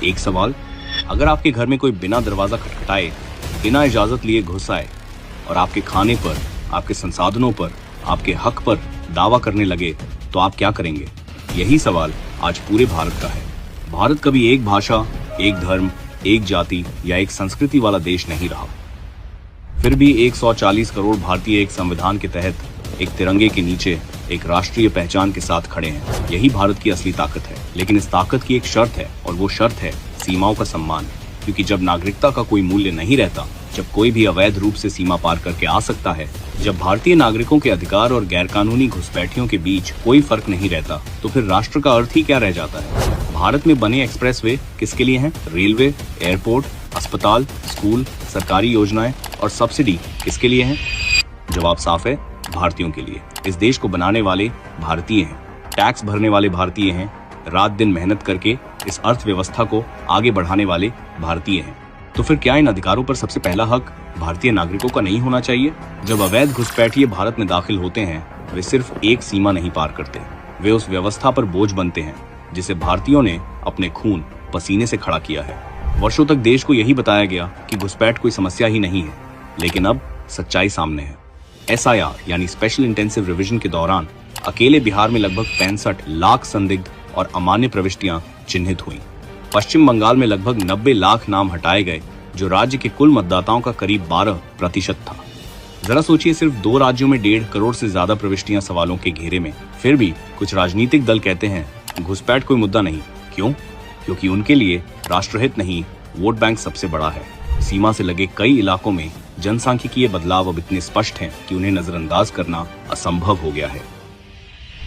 एक सवाल, अगर आपके घर में कोई बिना दरवाजा खटखटाए, बिना इजाजत लिए घुस आए और आपके खाने पर, आपके संसाधनों पर, आपके हक पर दावा करने लगे, तो आप क्या करेंगे? यही सवाल आज पूरे भारत का है। भारत कभी एक भाषा, एक धर्म, एक जाति या एक संस्कृति वाला देश नहीं रहा। फिर भी 140 करोड़ भारतीय एक संविधान के तहत, एक तिरंगे के नीचे, एक राष्ट्रीय पहचान के साथ खड़े हैं। यही भारत की असली ताकत है। लेकिन इस ताकत की एक शर्त है, और वो शर्त है सीमाओं का सम्मान। क्योंकि जब नागरिकता का कोई मूल्य नहीं रहता, जब कोई भी अवैध रूप से सीमा पार करके आ सकता है, जब भारतीय नागरिकों के अधिकार और गैरकानूनी घुसपैठियों के बीच कोई फर्क नहीं रहता, तो फिर राष्ट्र का अर्थ ही क्या रह जाता है? भारत में बने एक्सप्रेसवे किसके लिए हैं? रेलवे, एयरपोर्ट, अस्पताल, स्कूल, सरकारी योजनाएं और सब्सिडी किसके लिए हैं? जवाब साफ है, भारतीयों के लिए। इस देश को बनाने वाले भारतीय हैं, टैक्स भरने वाले भारतीय हैं, रात दिन मेहनत करके इस अर्थव्यवस्था को आगे बढ़ाने वाले भारतीय हैं। तो फिर क्या इन अधिकारों पर सबसे पहला हक भारतीय नागरिकों का नहीं होना चाहिए? जब अवैध घुसपैठिए भारत में दाखिल होते हैं, वे सिर्फ एक सीमा नहीं पार करते, वे उस व्यवस्था पर बोझ बनते हैं जिसे भारतीयों ने अपने खून पसीने से खड़ा किया है। वर्षों तक देश को यही बताया गया कि घुसपैठ कोई समस्या ही नहीं है, लेकिन अब सच्चाई सामने है। SIR यानी स्पेशल इंटेंसिव रिवीजन के दौरान अकेले बिहार में लगभग 65 लाख संदिग्ध और अमान्य प्रविष्टियां चिन्हित हुई। पश्चिम बंगाल में लगभग 90 लाख नाम हटाए गए, जो राज्य के कुल मतदाताओं का करीब 12% था। जरा सोचिए, सिर्फ 2 राज्यों में 1.5 करोड़ से ज्यादा प्रविष्टियां सवालों के घेरे में। फिर भी कुछ राजनीतिक दल कहते हैं घुसपैठ कोई मुद्दा नहीं। क्यों? क्योंकि उनके लिए राष्ट्रहित नहीं, वोट बैंक सबसे बड़ा है। सीमा से लगे कई इलाकों में जनसांख्यिकीय बदलाव अब इतने स्पष्ट हैं कि उन्हें नजरअंदाज करना असंभव हो गया है।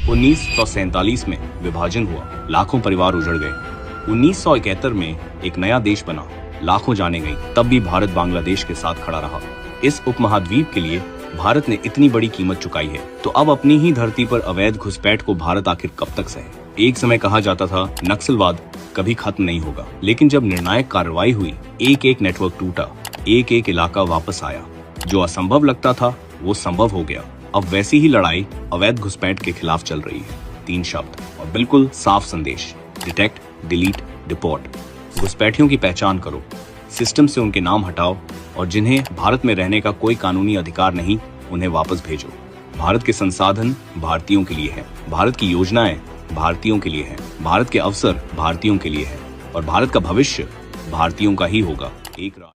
1947 में विभाजन हुआ, लाखों परिवार उजड़ गए। 1971 में एक नया देश बना, लाखों जाने गई, तब भी भारत बांग्लादेश के साथ खड़ा रहा। इस उपमहाद्वीप के लिए भारत ने इतनी बड़ी कीमत चुकाई है, तो अब अपनी ही धरती पर अवैध घुसपैठ को भारत आखिर कब तक सहे? एक समय कहा जाता था नक्सलवाद कभी खत्म नहीं होगा, लेकिन जब निर्णायक कार्रवाई हुई, एक एक नेटवर्क टूटा, एक एक इलाका वापस आया। जो असंभव लगता था वो संभव हो गया। अब वैसी ही लड़ाई अवैध घुसपैठ के खिलाफ चल रही है। 3 शब्द और बिल्कुल साफ संदेश: डिटेक्ट, डिलीट, डिपोर्ट। घुसपैठियों की पहचान करो, सिस्टम से उनके नाम हटाओ, और जिन्हें भारत में रहने का कोई कानूनी अधिकार नहीं, उन्हें वापस भेजो। भारत के संसाधन भारतीयों के लिए हैं, भारत की योजनाएं भारतीयों के लिए हैं, भारत के अवसर भारतीयों के लिए हैं, और भारत का भविष्य भारतीयों का ही होगा। एक